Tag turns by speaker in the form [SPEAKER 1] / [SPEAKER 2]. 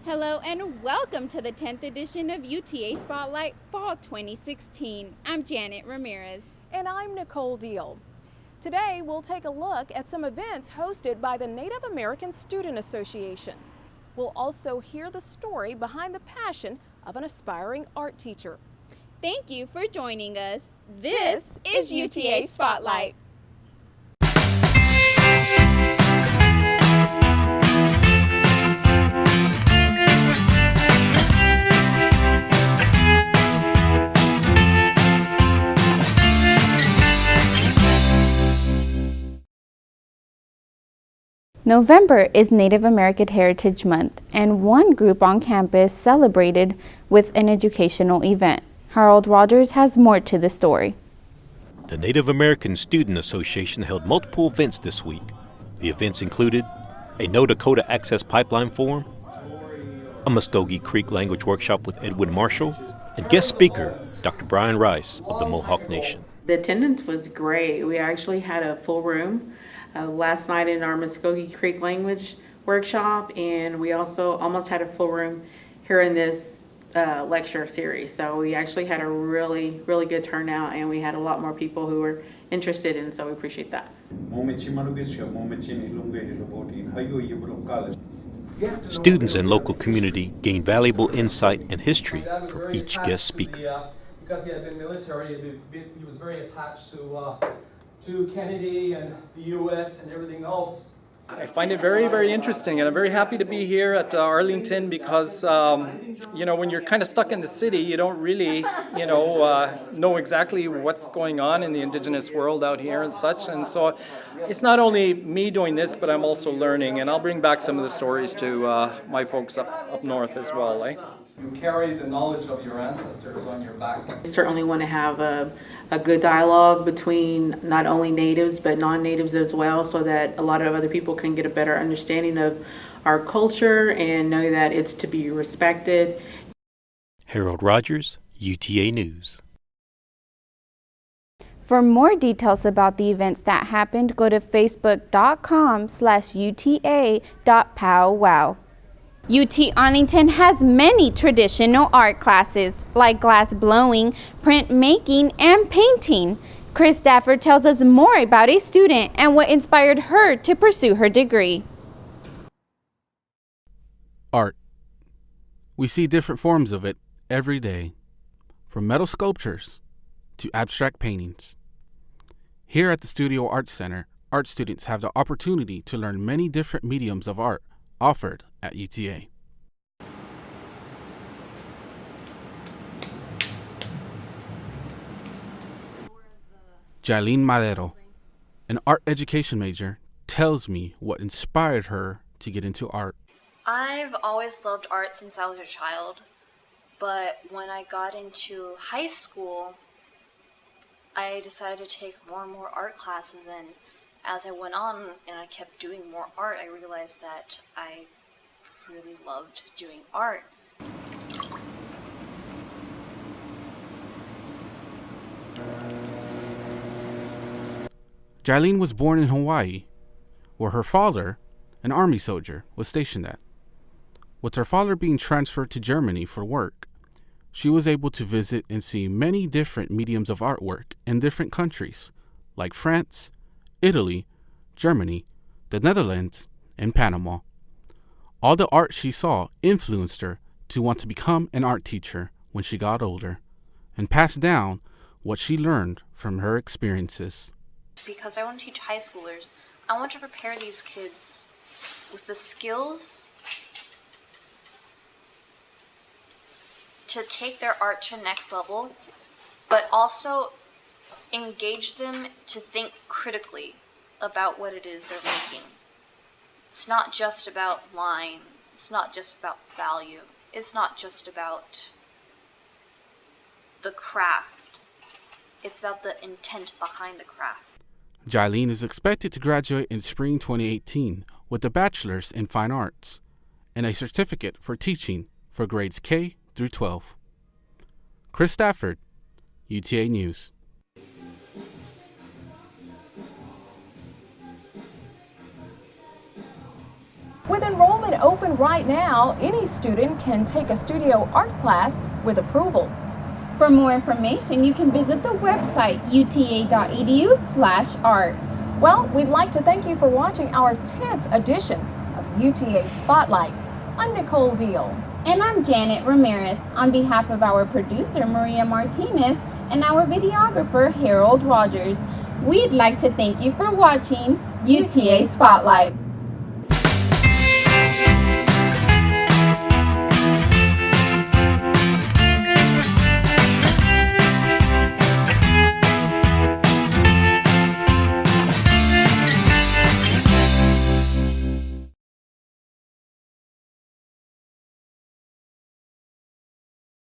[SPEAKER 1] Hello and welcome to the 10th edition of UTA Spotlight Fall 2016. I'm Janet Ramirez.
[SPEAKER 2] And I'm Nicole Deal. Today we'll take a look at some events hosted by the Native American Student Association. We'll also hear the story behind the passion of an aspiring art teacher.
[SPEAKER 1] Thank you for joining us. This is UTA Spotlight. November is Native American Heritage Month, and one group on campus celebrated with an educational event. Harold Rogers has more to the story.
[SPEAKER 3] The Native American Student Association held multiple events this week. The events included a No Dakota Access Pipeline Forum, a Muskogee Creek language workshop with Edwin Marshall, and guest speaker, Dr. Brian Rice of the Mohawk Nation.
[SPEAKER 4] The attendance was great. We actually had a full room last night in our Muskogee Creek language workshop, and we also almost had a full room here in this lecture series. So we actually had a really good turnout, and we had a lot more people who were interested, and so we appreciate that.
[SPEAKER 3] Students and local community gained valuable insight and history from each guest speaker.
[SPEAKER 5] Because he had been military, he was very attached to Kennedy and the U.S. and everything else. I find it very interesting, and I'm very happy to be here at Arlington because, when you're kind of stuck in the city, you don't really, know exactly what's going on in the indigenous world out here and such. And so it's not only me doing this, but I'm also learning, and I'll bring back some of the stories to my folks up north as well. You carry the knowledge of your ancestors on your back.
[SPEAKER 4] We certainly want to have a good dialogue between not only natives but non-natives as well, so that a lot of other people can get a better understanding of our culture and know that it's to be respected.
[SPEAKER 3] Harold Rogers, UTA News.
[SPEAKER 1] For more details about the events that happened, go to facebook.com/uta.powwow. UT Arlington has many traditional art classes like glass blowing, print making, and painting. Chris Stafford tells us more about a student and what inspired her to pursue her degree.
[SPEAKER 6] Art. We see different forms of it every day, from metal sculptures to abstract paintings. Here at the Studio Arts Center, art students have the opportunity to learn many different mediums of art offered at UTA. Jailene Madero, an art education major, tells me what inspired her to get into art.
[SPEAKER 7] I've always loved art since I was a child, but when I got into high school, I decided to take more and more art classes, and as I went on and I kept doing more art, I realized that I really loved doing art.
[SPEAKER 6] Jailene was born in Hawaii, where her father, an army soldier, was stationed at. With her father being transferred to Germany for work, she was able to visit and see many different mediums of artwork in different countries, like France, Italy, Germany, the Netherlands, and Panama. All the art she saw influenced her to want to become an art teacher when she got older, and pass down what she learned from her experiences.
[SPEAKER 7] Because I want to teach high schoolers, I want to prepare these kids with the skills to take their art to the next level, but also engage them to think critically about what it is they're making. It's not just about line, it's not just about value, it's not just about the craft, it's about the intent behind the craft.
[SPEAKER 6] Jailene is expected to graduate in spring 2018 with a bachelor's in fine arts and a certificate for teaching for grades K through 12. Chris Stafford, UTA News.
[SPEAKER 2] With enrollment enrollment open right now. Any student can take a studio art class with approval.
[SPEAKER 1] For more information, you can visit the website uta.edu/art.
[SPEAKER 2] Well, we'd like to thank you for watching our 10th edition of UTA Spotlight. I'm Nicole Deal.
[SPEAKER 1] And I'm Janet Ramirez. On behalf of our producer, Maria Martinez, and our videographer, Harold Rogers, we'd like to thank you for watching UTA Spotlight.